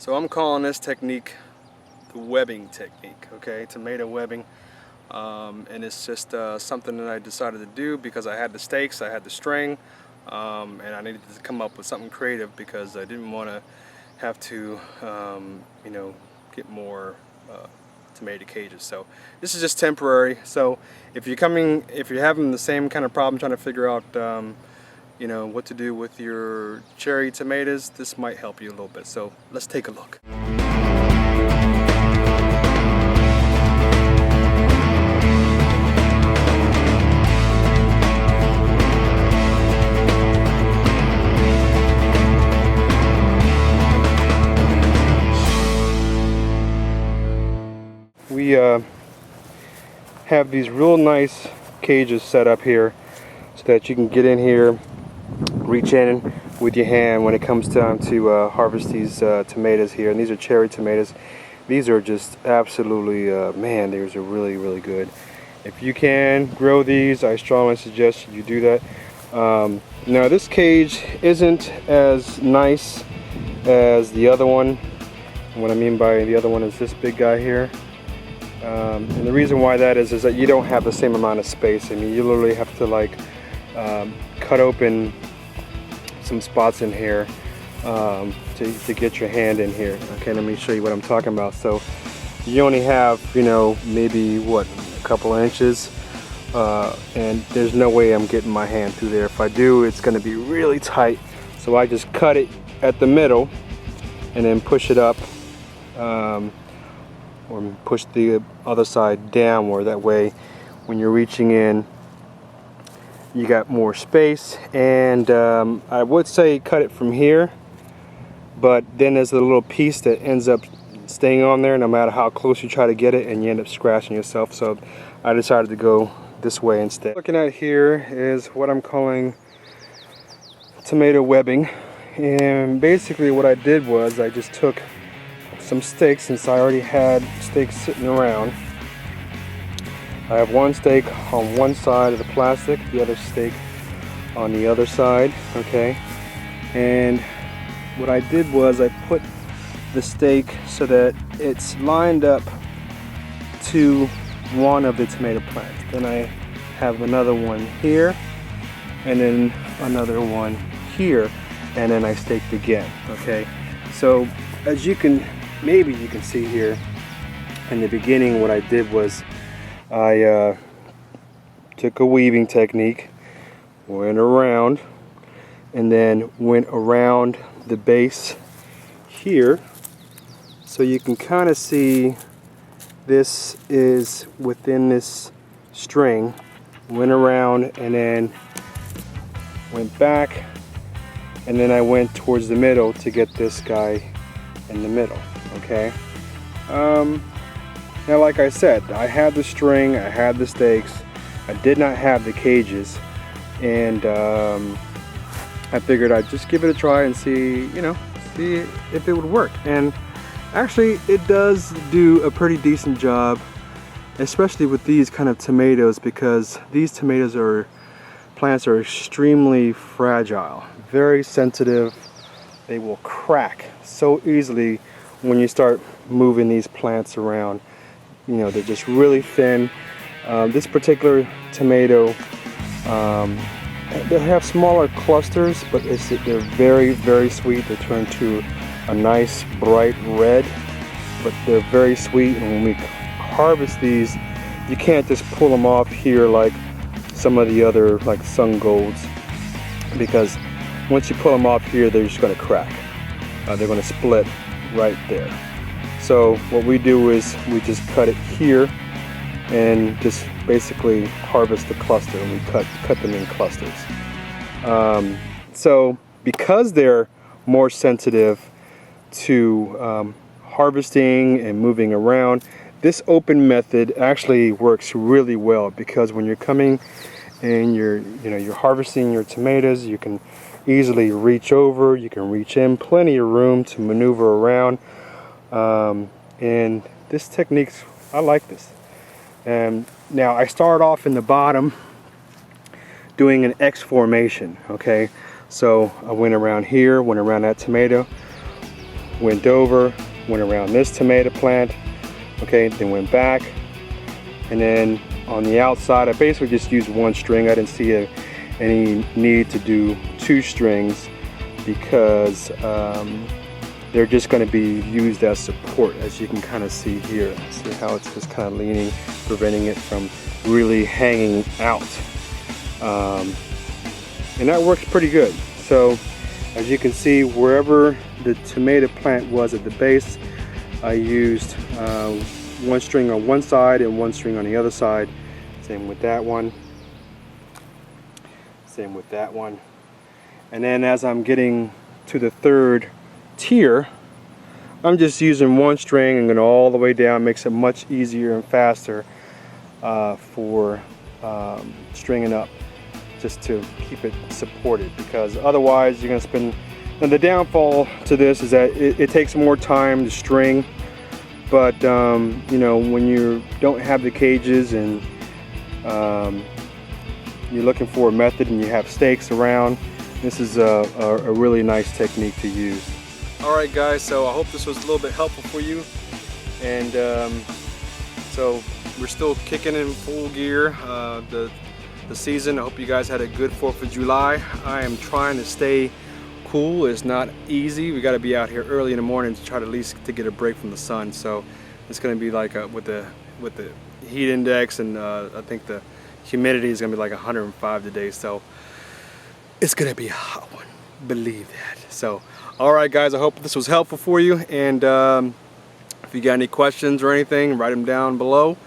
So I'm calling this technique the webbing technique, okay, tomato webbing. And it's just something that I decided to do because I had the stakes, I had the string, and I needed to come up with something creative because I didn't want to have to, you know, get more tomato cages. So this is just temporary. So if you're having the same kind of problem trying to figure out, you know, what to do with your cherry tomatoes, this might help you a little bit. So let's take a look. We have these real nice cages set up here so that you can get in here, reach in with your hand when it comes time to harvest these tomatoes here. And these are cherry tomatoes. These are just absolutely, man, these are really, really good. If you can grow these, I strongly suggest you do that. Now this cage isn't as nice as the other one. And what I mean by the other one is this big guy here. And the reason why that is that you don't have the same amount of space. I mean, you literally have to like cut open some spots in here to get your hand in here. Okay, let me show you what I'm talking about. So you only have, you know, maybe what, a couple inches, and there's no way I'm getting my hand through there. If I do, it's going to be really tight. So I just cut it at the middle and then push it up. Or push the other side downward. That way when you're reaching in you got more space. And I would say cut it from here, but then there's a little piece that ends up staying on there no matter how close you try to get it, and you end up scratching yourself. So I decided to go this way instead. Looking at here is what I'm calling tomato webbing, and basically what I did was I just took some stakes, since I already had stakes sitting around. I have one stake on one side of the plastic, the other stake on the other side, okay? And what I did was I put the stake so that it's lined up to one of the tomato plants. Then I have another one here, and then another one here, and then I staked again, okay? So as you can, maybe you can see here in the beginning, what I did was I took a weaving technique, went around, and then went around the base here, so you can kind of see this is within this string. Went around and then went back, and then I went towards the middle to get this guy in the middle. Okay. Now, like I said, I had the string, I had the stakes, I did not have the cages, and I figured I'd just give it a try and see, you know, see if it would work. And actually, it does do a pretty decent job, especially with these kind of tomatoes, because these plants are extremely fragile, very sensitive. They will crack so easily when you start moving these plants around. You know, they're just really thin. This particular tomato, they have smaller clusters, but they're very, very sweet. They turn to a nice bright red, but they're very sweet. And when we harvest these, you can't just pull them off here like some of the other, like Sun Golds, because once you pull them off here, they're just going to crack. They're going to split right there. So what we do is we just cut it here and just basically harvest the cluster, and we cut them in clusters. So because they're more sensitive to harvesting and moving around, this open method actually works really well, because when you're coming and you're harvesting your tomatoes, you can easily reach over, you can reach in, plenty of room to maneuver around. And this technique, I like this. And now I start off in the bottom doing an X formation, okay? So I went around here, went around that tomato, went over, went around this tomato plant, okay, then went back, and then on the outside I basically just used one string. I didn't see any need to do two strings because they're just going to be used as support, as you can kind of see here. See how it's just kind of leaning, preventing it from really hanging out, and that works pretty good. So as you can see, wherever the tomato plant was at the base, I used one string on one side and one string on the other side. Same with that one. Same with that one. And then as I'm getting to the third tier, I'm just using one string and going all the way down. Makes it much easier and faster for stringing up, just to keep it supported, because otherwise you're going to spend. And the downfall to this is that it takes more time to string, but you know, when you don't have the cages and you're looking for a method and you have stakes around, this is a really nice technique to use. Alright guys, so I hope this was a little bit helpful for you, and so we're still kicking in full gear the season. I hope you guys had a good 4th of July. I am trying to stay cool. It's not easy. We got to be out here early in the morning to try to at least to get a break from the sun. So it's going to be like with the heat index, and I think the humidity is going to be like 105 today. So it's going to be a hot one. Believe that. So alright guys, I hope this was helpful for you, and if you got any questions or anything, write them down below,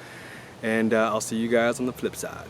and I'll see you guys on the flip side.